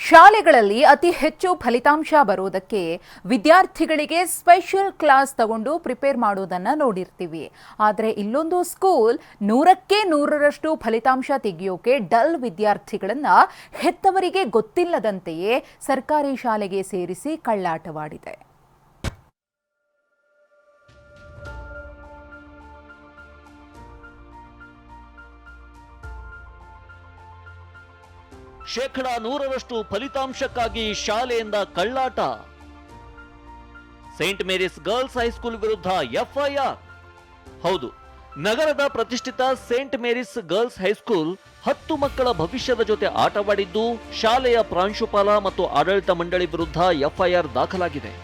ಶಾಲೆಗಳಲ್ಲಿ ಅತಿ ಹೆಚ್ಚು ಫಲಿತಾಂಶ ಬರೋದಕ್ಕೆ ವಿದ್ಯಾರ್ಥಿಗಳಿಗೆ ಸ್ಪೆಷಲ್ ಕ್ಲಾಸ್ ತಗೊಂಡು ಪ್ರಿಪೇರ್ ಮಾಡೋದನ್ನ ನೋಡಿರ್ತೀವಿ. ಆದರೆ ಇಲ್ಲೊಂದು ಸ್ಕೂಲ್ 100ಕ್ಕೆ 100ರಷ್ಟು ಫಲಿತಾಂಶ ತೆಗೆಯೋಕೆ ಡಲ್ ವಿದ್ಯಾರ್ಥಿಗಳನ್ನ ಹೆತ್ತವರಿಗೆ ಗೊತ್ತಿಲ್ಲದಂತೆಯೇ ಸರ್ಕಾರಿ ಶಾಲೆಗೆ ಸೇರಿಸಿ ಕಳ್ಳಾಟವಾಡಿದೆ. ಶೇಕಡ 100ರಷ್ಟು ಫಲಿತಾಂಶಕ್ಕಾಗಿ ಶಾಲೆಯಿಂದ ಕಳ್ಳಾಟ. ಸೇಂಟ್ ಮೇರಿಸ್ ಗರ್ಲ್ಸ್ ಹೈಸ್ಕೂಲ್ ವಿರುದ್ಧ ಎಫ್ಐಆರ್. ಹೌದು, ನಗರದ ಪ್ರತಿಷ್ಠಿತ ಸೇಂಟ್ ಮೇರಿಸ್ ಗರ್ಲ್ಸ್ ಹೈಸ್ಕೂಲ್ 10 ಮಕ್ಕಳ ಭವಿಷ್ಯದ ಜೊತೆ ಆಟವಾಡಿದ್ದು, ಶಾಲೆಯ ಪ್ರಾಂಶುಪಾಲ ಮತ್ತು ಆಡಳಿತ ಮಂಡಳಿ ವಿರುದ್ಧ ಎಫ್ಐಆರ್ ದಾಖಲಾಗಿದೆ.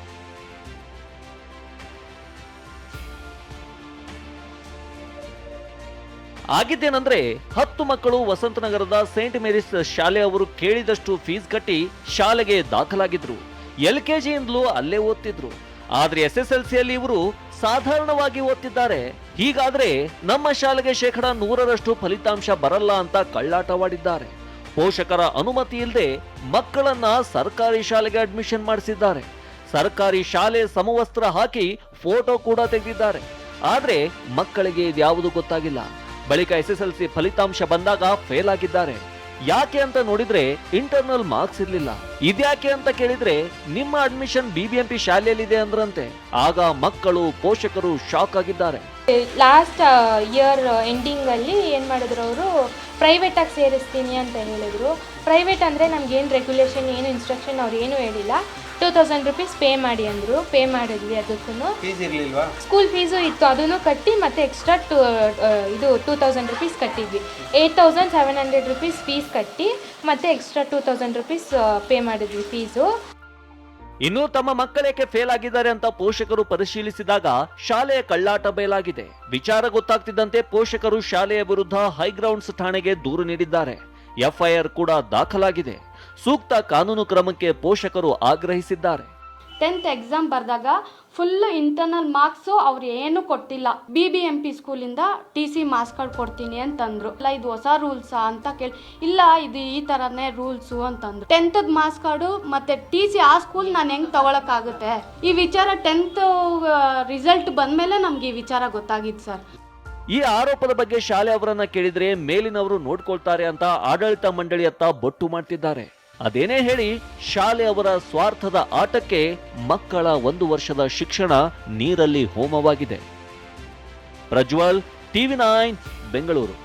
ಆಗಿದ್ದೇನೆಂದ್ರೆ 10 ಮಕ್ಕಳು ವಸಂತನಗರದ ಸೇಂಟ್ ಮೇರಿಸ್ ಶಾಲೆಯವರು ಕೇಳಿದಷ್ಟು ಫೀಸ್ ಕಟ್ಟಿ ಶಾಲೆಗೆ ದಾಖಲಾಗಿದ್ರು. LKGಯಿಂದಲೂ ಅಲ್ಲೇ ಓದ್ತಿದ್ರು. ಆದ್ರೆ SSLCಯಲ್ಲಿ ಇವರು ಸಾಧಾರಣವಾಗಿ ಓದ್ತಿದ್ದಾರೆ. ಹೀಗಾದ್ರೆ ನಮ್ಮ ಶಾಲೆಗೆ ಶೇಕಡ 100ರಷ್ಟು ಫಲಿತಾಂಶ ಬರಲ್ಲ ಅಂತ ಕಳ್ಳಾಟವಾಡಿದ್ದಾರೆ. ಪೋಷಕರ ಅನುಮತಿ ಇಲ್ಲದೆ ಮಕ್ಕಳನ್ನ ಸರ್ಕಾರಿ ಶಾಲೆಗೆ ಅಡ್ಮಿಷನ್ ಮಾಡಿಸಿದ್ದಾರೆ. ಸರ್ಕಾರಿ ಶಾಲೆ ಸಮವಸ್ತ್ರ ಹಾಕಿ ಫೋಟೋ ಕೂಡ ತೆಗೆದಿದ್ದಾರೆ. ಆದ್ರೆ ಮಕ್ಕಳಿಗೆ ಇದ್ಯಾವುದು ಗೊತ್ತಾಗಿಲ್ಲ. ಬಳಿಕ SSLC ಫಲಿತಾಂಶ ಬಂದಾಗ ಫೇಲ್ ಆಗಿದ್ದಾರೆ. ಯಾಕೆ ಅಂತ ನೋಡಿದ್ರೆ ಇಂಟರ್ನಲ್ ಮಾರ್ಕ್ಸ್ ಇರ್ಲಿಲ್ಲ. ಇದ್ಯಾಕೆ ಅಂತ ಕೇಳಿದ್ರೆ ನಿಮ್ಮ ಅಡ್ಮಿಷನ್ BBMP ಶಾಲೆಯಲ್ಲಿದೆ ಅಂದ್ರಂತೆ. ಆಗ ಮಕ್ಕಳು ಪೋಷಕರು ಶಾಕ್ ಆಗಿದ್ದಾರೆ. ಲಾಸ್ಟ್ ಇಯರ್ ಎಂಡಿಂಗ್ ಅಲ್ಲಿ ಏನ್ ಮಾಡಿದ್ರು, ಅವರು ಪ್ರೈವೇಟ್ ಆಗಿ ಸೇರಿಸ್ತೀನಿ ಅಂತ ಹೇಳಿದ್ರು. ಪ್ರೈವೇಟ್ ಅಂದ್ರೆ ನಮ್ಗೆ ಏನು ರೆಗ್ಯುಲೇಷನ್, ಏನು ಇನ್ಸ್ಟ್ರಕ್ಷನ್ ಅವ್ರು ಏನು ಹೇಳಿಲ್ಲ. 2000 ರೂಪೀಸ್ ಪೇ ಮಾಡಿ ಅಂದ್ರು. ಪೇ ಮಾಡಿದ್ವಿ. ಅದಕ್ಕೂ ಸ್ಕೂಲ್ ಫೀಸು ಇತ್ತು, ಅದನ್ನು ಕಟ್ಟಿ ಮತ್ತೆ ಎಕ್ಸ್ಟ್ರಾ ಇದು 2000 ರೂಪೀಸ್ ಕಟ್ಟಿದ್ವಿ. 8700 ರೂಪೀಸ್ ಫೀಸ್ ಕಟ್ಟಿ ಮತ್ತೆ ಎಕ್ಸ್ಟ್ರಾ 2000 ರೂಪೀಸ್ ಪೇ ಮಾಡಿದ್ವಿ ಫೀಸು. ಇನ್ನು ತಮ್ಮ ಮಕ್ಕಳೇಕೆ ಫೇಲ್ ಆಗಿದ್ದಾರೆ ಅಂತ ಪೋಷಕರು ಪರಿಶೀಲಿಸಿದಾಗ ಶಾಲೆಯ ಕಳ್ಳಾಟ ಬಯಲಾಗಿದೆ. ವಿಚಾರ ಗೊತ್ತಾಗ್ತಿದ್ದಂತೆ ಪೋಷಕರು ಶಾಲೆಯ ವಿರುದ್ಧ ಹೈಗ್ರೌಂಡ್ಸ್ ಠಾಣೆಗೆ ದೂರು ನೀಡಿದ್ದಾರೆ. ಎಫ್ಐಆರ್ ಕೂಡ ದಾಖಲಾಗಿದೆ. ಸೂಕ್ತ ಕಾನೂನು ಕ್ರಮಕ್ಕೆ ಪೋಷಕರು ಆಗ್ರಹಿಸಿದ್ದಾರೆ. 10th ಎಕ್ಸಾಮ್ ಬರೆದಾಗ ಫುಲ್ ಇಂಟರ್ನಲ್ ಮಾರ್ಕ್ಸು ಅವ್ರು ಏನು ಕೊಟ್ಟಿಲ್ಲ. BBMP ಸ್ಕೂಲಿಂದ TC ಮಾರ್ಕ್ಸ್ ಕಾರ್ಡ್ ಕೊಡ್ತೀನಿ ಅಂತಂದ್ರು. ಇಲ್ಲ ಇದು ಹೊಸ ರೂಲ್ಸಾ ಅಂತ ಕೇಳಿ, ಇಲ್ಲ ಇದು ಈ ಥರನೇ ರೂಲ್ಸು ಅಂತಂದ್ರು. 10th ಮಾರ್ಕ್ಸ್ ಕಾರ್ಡು ಮತ್ತೆ TC ಆ ಸ್ಕೂಲ್ ನಾನು ಹೆಂಗೆ ತಗೊಳಕ್ಕಾಗುತ್ತೆ? ಈ ವಿಚಾರ 10th ರಿಸಲ್ಟ್ ಬಂದಮೇಲೆ ನಮ್ಗೆ ಈ ವಿಚಾರ ಗೊತ್ತಾಗಿತ್ತು ಸರ್. ಈ ಆರೋಪದ ಬಗ್ಗೆ ಶಾಲೆ ಅವರನ್ನ ಕೇಳಿದ್ರೆ ಮೇಲಿನವರು ನೋಡ್ಕೊಳ್ತಾರೆ ಅಂತ ಆಡಳಿತ ಮಂಡಳಿಯತ್ತ ಬೊಟ್ಟು ಮಾಡ್ತಿದ್ದಾರೆ. ಅದೇನೇ ಹೇಳಿ ಶಾಲೆ ಅವರ ಸ್ವಾರ್ಥದ ಆಟಕ್ಕೆ ಮಕ್ಕಳ 1 ವರ್ಷದ ಶಿಕ್ಷಣ ನೀರಲ್ಲಿ ಹೋಮವಾಗಿದೆ. ಪ್ರಜ್ವಲ್, TV9 ಬೆಂಗಳೂರು.